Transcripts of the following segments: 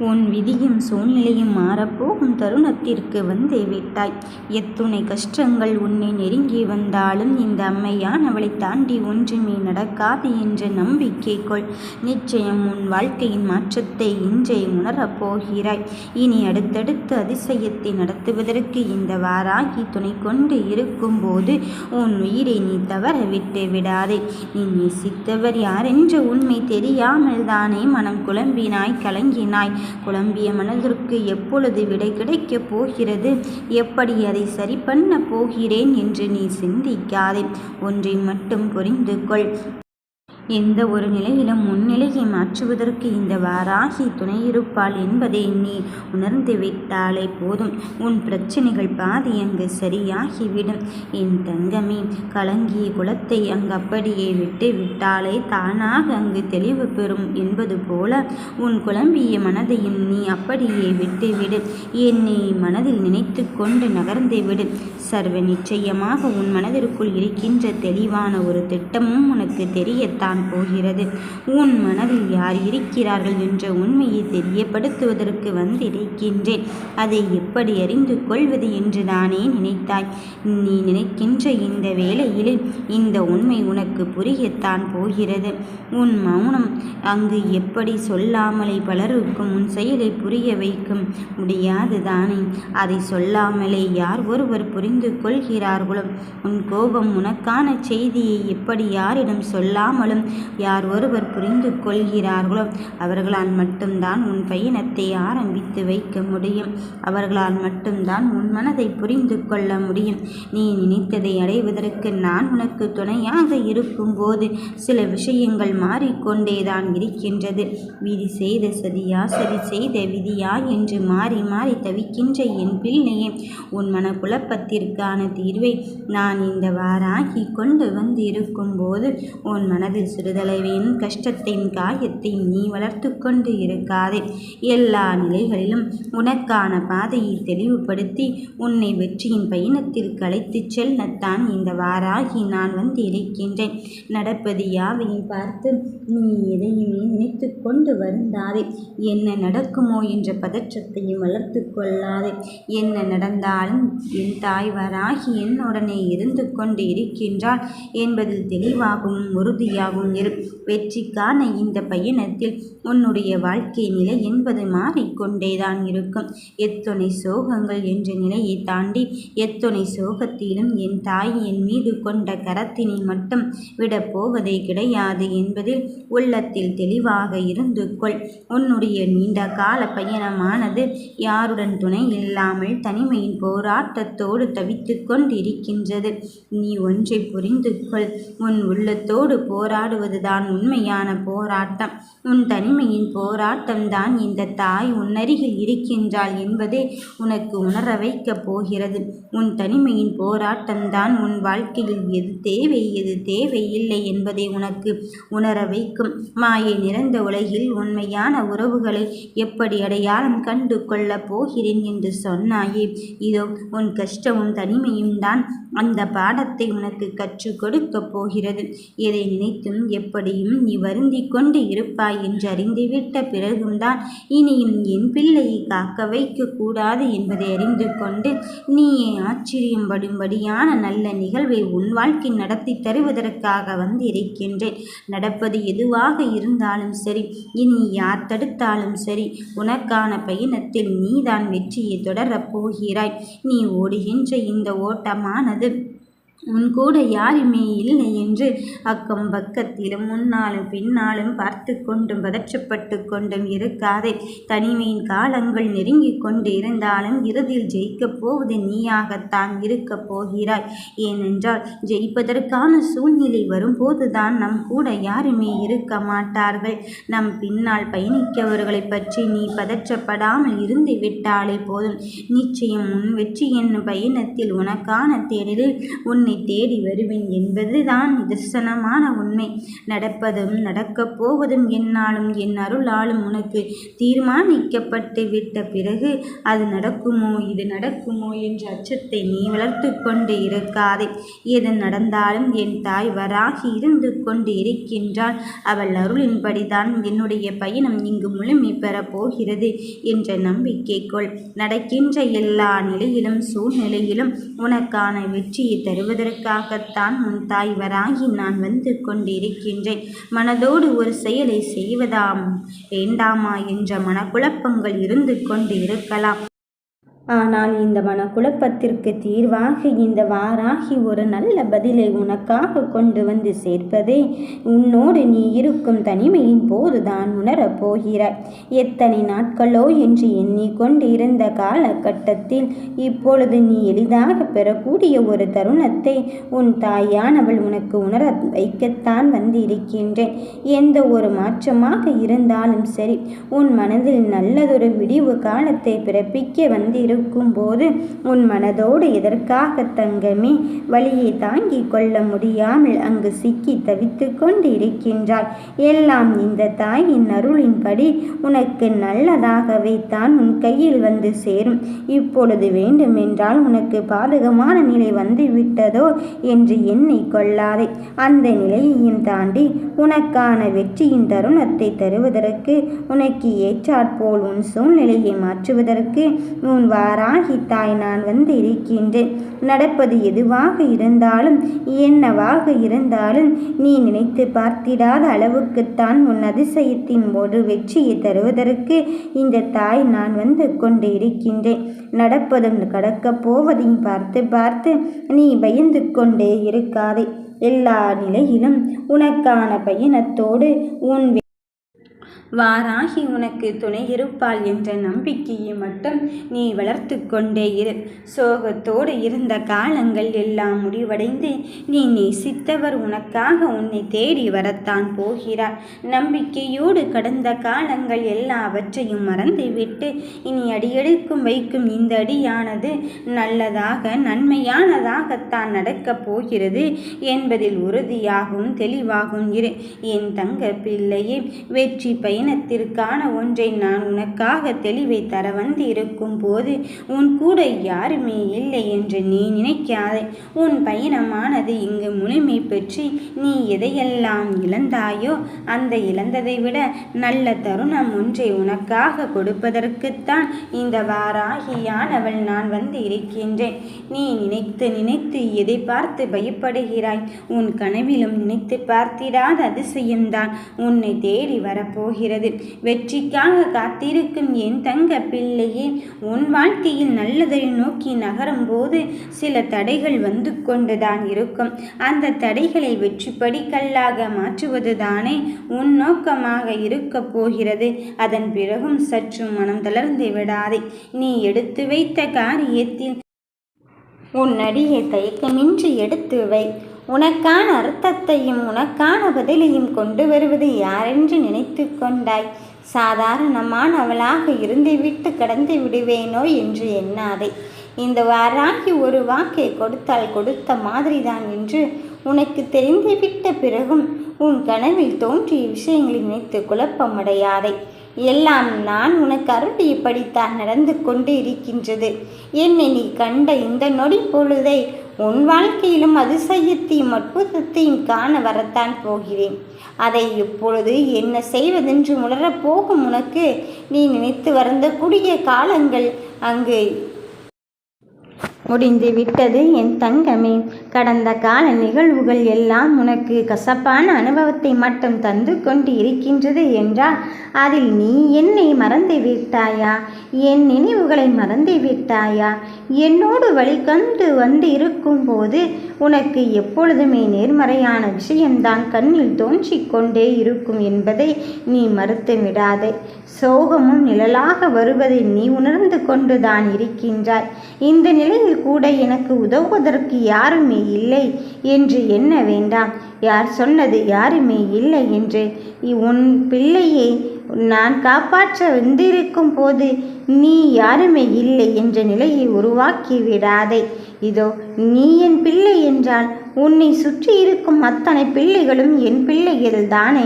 உன் விதியும் சூழ்நிலையும் மாறப்போகும் தருணத்திற்கு வந்தே விட்டாய். எத்துணை கஷ்டங்கள் உன்னை நெருங்கி வந்தாலும் இந்த அம்மையானவளை தாண்டி ஒன்றுமே நடக்காது என்ற நம்பிக்கை கொள். நிச்சயம் உன் வாழ்க்கையின் மாற்றத்தை இன்றே உணரப் போகிறாய். இனி அடுத்தடுத்த அதிசயத்தை நடத்துவதற்கு இந்த வாராகி துணை கொண்டு இருக்கும்போது உன் உயிரை நீ தவற விட்டு விடாதே. நீ நேசித்தவர் யாரென்ற உண்மை தெரியாமல் தானே மனம் குழம்பினாய், கலங்கினாய். குழம்பிய மனதிற்கு எப்பொழுது விடை கிடைக்கப் போகிறது, எப்படி அதை சரி பண்ண போகிறேன் என்று நீ சிந்திக்காதே. ஒன்றை மட்டும் புரிந்து கொள். எந்த ஒரு நிலையிலும் முன்னிலையை மாற்றுவதற்கு இந்த வாராகி துணையிருப்பாள் என்பதை நீ உணர்ந்து விட்டாலே போதும். உன் பிரச்சனைகள் பாதி அங்கு சரியாகிவிடும். என் தங்கமே, கலங்கிய குளத்தை அங்கு அப்படியே விட்டு விட்டாலே தானாக அங்கு தெளிவு பெறும் என்பது போல உன் குழம்பிய மனதையும் நீ அப்படியே விட்டுவிடு. என்னை மனதில் நினைத்து கொண்டு நகர்ந்து விடு. சர்வ நிச்சயமாக உன் மனதிற்குள் இருக்கின்ற தெளிவான ஒரு திட்டமும் உனக்கு தெரியத்தான் போகிறது. உன் மனதில் யார் இருக்கிறார்கள் என்ற உண்மையை தெரியப்படுத்துவதற்கு வந்திருக்கின்றேன். அதை எப்படி அறிந்து கொள்வது என்று தானே நினைத்தாய். நீ நினைக்கின்ற இந்த வேளையில் இந்த உண்மை உனக்கு புரியத்தான் போகிறது. உன் மௌனம் அங்கு எப்படி சொல்லாமலே பலருக்கும் உன் செயலை புரிய வைக்கும் முடியாது தானே. அதை சொல்லாமலே யார் ஒருவர் புரிந்து கொள்கிறார்களோ, உன் கோபம் உனக்கான செய்தியை எப்படி யாரிடம் சொல்லாமலும் யார் ஒருவர் புரிந்து கொள்கிறார்களோ அவர்களால் மட்டும்தான் உன் பயணத்தை ஆரம்பித்து வைக்க முடியும். அவர்களால் மட்டும்தான் உன் மனதை புரிந்து கொள்ள முடியும். நீ நினைத்ததை அடைவதற்கு நான் உனக்கு துணையாக இருக்கும்போது சில விஷயங்கள் மாறிக்கொண்டேதான் இருக்கின்றது. விதி செய்த சதியா, சரி செய்த விதியா என்று மாறி மாறி தவிக்கின்ற என் பிள்ளையே, உன் மனக்குழப்பத்திற்கான தீர்வை நான் இந்த வாராகி கொண்டு வந்து இருக்கும்போது உன் மனதில் சிறிதளவின் கஷ்டத்தையும் காயத்தையும் நீ வளர்த்து கொண்டு இருக்காதே. எல்லா நிலைகளிலும் உனக்கான பாதையை தெளிவுபடுத்தி உன்னை வெற்றியின் பயணத்திற்கு அழைத்துச் செல்லத்தான் இந்த வாராகி நான் வந்து இருக்கின்றேன். நடப்பது யாவையும் பார்த்து நீ எதையுமே நினைத்து கொண்டு வருந்தாதே. என்ன நடக்குமோ என்ற பதற்றத்தையும் வளர்த்து கொள்ளாதே. என்ன நடந்தாலும் என் தாய் வாராகி என்னுடனே இருந்து கொண்டு இருக்கின்றாள் என்பதில் தெளிவாகவும் உறுதியாகவும் இரு. வெற்றிக்கான இந்த பயணத்தில் உன்னுடைய வாழ்க்கை நிலை என்பது மாறிக்கொண்டேதான் இருக்கும். எத்துணை சோகங்கள் என்ற நிலையை தாண்டி எத்துணை சோகத்திலும் என் தாய் என் மீது கொண்ட கரத்தினை மட்டும் விடப்போவதே கிடையாது என்பதில் உள்ளத்தில் தெளிவாக இருந்து கொள். உன்னுடைய நீண்ட கால பயணமானது யாருடன் துணை இல்லாமல் தனிமையின் போராட்டத்தோடு தவித்து கொண்டிருக்கின்றது. நீ ஒன்றை புரிந்து கொள். உன் உள்ளத்தோடு போராடுவதுதான் உண்மையான போராட்டம். உன் தனிமையின் போராட்டம்தான் இந்த தாய் உன்னருகில் இருக்கின்றாள் என்பதே உனக்கு உணர வைக்கப் போகிறது. உன் தனிமையின் போராட்டம்தான் உன் வாழ்க்கையில் எது தேவை எது தேவையில்லை என்பதை உனக்கு உணர வைக்கும். மாயை நிறைந்த உலகில் உண்மையான உறவுகளை எப்படி அடையாளம் கண்டு கொள்ளப் போகிறேன் என்று சொன்னாயே, இதோ உன் கஷ்டமும் தனிமையும் தான் அந்த பாடத்தை உனக்கு கற்றுக் கொடுக்கப் போகிறது. எதை நினைத்தும் எப்படியும் நீ வருந்தி கொண்டு இருப்பாய் என்று அறிந்துவிட்ட பிறகும் தான் இனியும் என் பிள்ளையை காக்க வைக்க கூடாது என்பதை அறிந்து கொண்டு நீயே ஆச்சரியப்படும்படியான நல்ல நிகழ்வை உன் வாழ்க்கை நடத்தி தருவதற்காக வந்து இருக்கின்றேன். நடப்பது எதுவாக இருந்தாலும் சரி, இனி யார் தடுத்தாலும் சரி, உனக்கான பயணத்தில் நீதான் வெற்றியை தொடரப் போகிறாய். நீ ஓடுகின்ற இந்த ஓட்டமானது உன் கூட யாருமே இல்லை என்று அக்கம் பக்கத்திலும் முன்னாலும் பின்னாலும் பார்த்து கொண்டும் பதற்றப்பட்டு கொண்டும் இருக்காதே. தனிமையின் காலங்கள் நெருங்கி கொண்டு இருந்தாலும் இறுதியில் ஜெயிக்கப் போவது நீயாகத்தான் இருக்கப் போகிறாய். ஏனென்றால் ஜெயிப்பதற்கான சூழ்நிலை வரும்போதுதான் நம் கூட யாருமே இருக்க மாட்டார்கள். நம் பின்னால் பயணிக்கவர்களை பற்றி நீ பதற்றப்படாமல் இருந்து விட்டாலே போதும். நிச்சயம் உன் வெற்றி என்னும் பயணத்தில் உனக்கான தேடலில் உன்னை தேடி வருவேன் என்பதுதான் நிதர்சனமான உண்மை. நடப்பதும் நடக்கப் போவதும் என்னாலும் என் அருளாலும் உனக்கு தீர்மானிக்கப்பட்டு விட்ட பிறகு அது நடக்குமோ இது நடக்குமோ என்ற அச்சத்தை நீ வளர்த்து கொண்டு இருக்காதே. எது நடந்தாலும் என் தாய் வராகி இருந்து கொண்டு இருக்கின்றாள். அவள் அருளின்படிதான் என்னுடைய பயணம் இங்கு முழுமை பெறப் போகிறது என்ற நம்பிக்கை கொள். நடக்கின்ற எல்லா நிலையிலும் சூழ்நிலையிலும் உனக்கான வெற்றியை தருவதற்காகத்தான் உன் தாய் வராகி நான் வந்து கொண்டிருக்கின்றேன். மனதோடு ஒரு செயலை செய்வதாம் வேண்டாமா என்ற மனக்குழப்பங்கள் இருந்து கொண்டு இருக்கலாம். ஆனால் இந்த மனக்குழப்பத்திற்கு தீர்வாக இந்த வாராகி ஒரு நல்ல பதிலை உனக்காக கொண்டு வந்து சேர்ப்பதே உன்னோடு நீ இருக்கும் தனிமையின் போதுதான் உணரப் போகிறாய். எத்தனை நாட்களோ என்று எண்ணிக்கொண்டு இருந்த காலகட்டத்தில் இப்பொழுது நீ எளிதாக பெறக்கூடிய ஒரு தருணத்தை உன் தாயானவள் உனக்கு உணர வைக்கத்தான் வந்திருக்கின்றேன். எந்த ஒரு மாற்றமாக இருந்தாலும் சரி, உன் மனதில் நல்லதொரு விடிவு காலத்தை பிறப்பிக்க வந்திருக்கும் போது உன் மனதோடு எதற்காக தங்கமே வலியை தாங்கிக் கொள்ள முடியாமல் அங்கு சிக்கி தவித்து கொண்டு இருக்கின்றாய். எல்லாம் இந்த தாயின் அருளின்படி உனக்கு நல்லதாகவே தான் உன் கையில் வந்து சேரும். இப்பொழுது வேண்டுமென்றால் உனக்கு பாதகமான நிலை வந்து விட்டதோ என்று எண்ணிக்கொள்ளாதே. அந்த நிலையையும் தாண்டி உனக்கான வெற்றியின் தருணத்தை தருவதற்கு, உனக்கு ஏற்றாற்போல் உன் சூழ்நிலையை மாற்றுவதற்கு உன் வாராகி தாய் நான் வந்து இருக்கின்றேன். நடப்பது எதுவாக இருந்தாலும் என்னவாக இருந்தாலும் நீ நினைத்து பார்த்திடாத அளவுக்குத்தான் உன் அதிசயத்தின் ஒரு வெற்றியை தருவதற்கு இந்த தாய் நான் வந்து கொண்டு இருக்கின்றேன். நடப்பதும் கடக்கப் போவதையும் பார்த்து பார்த்து நீ பயந்து கொண்டே இருக்காதே. எல்லா நிலையிலும் உனக்கான பயணத்தோடு உன் வாராகி உனக்கு துணை இருப்பாள் என்ற நம்பிக்கையை மட்டும் நீ வளர்த்து கொண்டே இரு. சோகத்தோடு இருந்த காலங்கள் எல்லாம் முடிவடைந்து நீ நேசித்தவர் உனக்காக உன்னை தேடி வரத்தான் போகிறார். நம்பிக்கையோடு கடந்த காலங்கள் எல்லாவற்றையும் மறந்துவிட்டு இனி அடியெடுக்கும் வைக்கும் இந்த அடியானது நல்லதாக நன்மையானதாகத்தான் நடக்கப் போகிறது என்பதில் உறுதியாகவும் தெளிவாகவும் இரு. என் தங்க பிள்ளையே, வெற்றி பயணத்திற்கான ஒன்றை நான் உனக்காக தெளிவை தர வந்து இருக்கும் போது உன் கூட யாருமே இல்லை என்று நீ நினைக்காதே. உன் பயணமானது இங்கு முழுமை பெற்று நீ எதையெல்லாம் இழந்தாயோ அந்த இழந்ததை விட நல்ல தருணம் ஒன்றை உனக்காக கொடுப்பதற்குத்தான் இந்த வாராகியானவள் நான் வந்து இருக்கின்றேன். நீ நினைத்து நினைத்து எதை பார்த்து பயப்படுகிறாய்? உன் கனவிலும் நினைத்து பார்த்திடாத அதிசயம்தான் உன்னை தேடி வரப்போகிறது. வெற்றிக்காக காத்திருக்கும் என் தங்க பிள்ளையே, உன் வாழ்க்கையில் நல்லதை நோக்கி நகரும் போது சில தடைகள் வந்து கொண்டுதான் இருக்கும். அந்த தடைகளை வெற்றி படிக்கல்லாக மாற்றுவதுதானே உன் நோக்கமாக இருக்க போகிறது. அதன் பிறகும் சற்று மனம் தளர்ந்து விடாதே. நீ எடுத்து வைத்த காரியத்தில் உன் அடியை தயக்கமின்றி எடுத்து வை. உனக்கான அர்த்தத்தையும் உனக்கான பதிலையும் கொண்டு வருவது யாரென்று நினைத்து கொண்டாய்? சாதாரணமானவளாக இருந்துவிட்டு கடந்து விடுவேனோ என்று எண்ணாதே. இந்த வாராகி ஒரு வாக்கை கொடுத்தால் கொடுத்த மாதிரிதான் என்று உனக்கு தெரிந்துவிட்ட பிறகும் உன் கனவில் தோன்றிய விஷயங்களை நினைத்து குழப்பமடையாதே. எல்லாம் நான் உனக்கு அருளியபடித்தான் நடந்து கொண்டு இருக்கின்றது. என்னை நீ கண்ட இந்த நொடி பொழுதை உன் வாழ்க்கையிலும் அதிசயத்தையும் அற்புதத்தையும் காண வரத்தான் போகிறேன். அதை இப்பொழுது என்ன செய்வதென்று உணரப்போகும் உனக்கு நீ நினைத்து வருந்தக்கூடிய காலங்கள் அங்கு முடிந்து விட்டது என் தங்கமே. கடந்த கால நிகழ்வுகள் எல்லாம் உனக்கு கசப்பான அனுபவத்தை மட்டும் தந்து கொண்டு இருக்கின்றது என்றால் அதில் நீ என்னை மறந்து விட்டாயா? என் நினைவுகளை மறந்து விட்டாயா? என்னோடு வழிகண்டு வந்து இருக்கும்போது உனக்கு எப்பொழுதுமே நேர்மறையான விஷயம்தான் கண்ணில் தோன்றிக் கொண்டே இருக்கும் என்பதை நீ மறுத்து விடாதே. சோகமும் நிழலாக வருவதை நீ உணர்ந்து கொண்டுதான் இருக்கின்றாய். இந்த நிலையில் கூட எனக்கு உதவுவதற்கு யாருமே இல்லை என்று எண்ண வேண்டாம். யார் சொன்னது யாருமே இல்லை என்று? உன் பிள்ளையை நான் காப்பாற்ற வந்திருக்கும் போது நீ யாருமே இல்லை என்ற நிலையை உருவாக்கி விடாதே. இதோ நீ என் பிள்ளை என்றால் உன்னை சுற்றி இருக்கும் அத்தனை பிள்ளைகளும் என் பிள்ளைகள் தானே.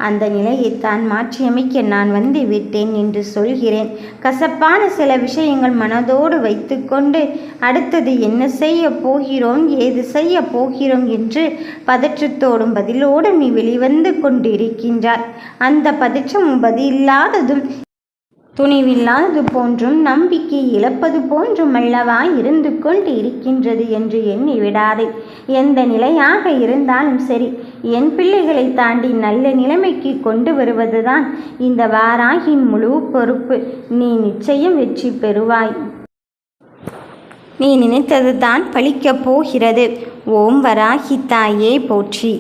அந்த நிலையைத்தான் மாற்றியமைக்க நான் வந்து விட்டேன் என்று சொல்கிறேன். கசப்பான சில விஷயங்கள் மனதோடு வைத்துக்கொண்டு அடுத்தது என்ன செய்ய போகிறோம், ஏது செய்ய போகிறோம் என்று பதற்றத்தோடும் பதிலோடும் நீ வெளிவந்து கொண்டிருக்கின்றாய். அந்த பதற்றமும் பதிலில்லாததும் துணிவில்லாதது போன்றும் நம்பிக்கை இழப்பது போன்றும் அல்லவா இருந்து கொண்டு இருக்கின்றது என்று எண்ணி விடாதே. எந்த நிலையாக இருந்தாலும் சரி, என் பிள்ளைகளை தாண்டி நல்ல நிலைமைக்கு கொண்டு வருவதுதான் இந்த வாராகியின் முழு பொறுப்பு. நீ நிச்சயம் வெற்றி பெறுவாய். நீ நினைத்தது தான் பலிக்கப் போகிறது. ஓம் வராகி தாயே போற்றி.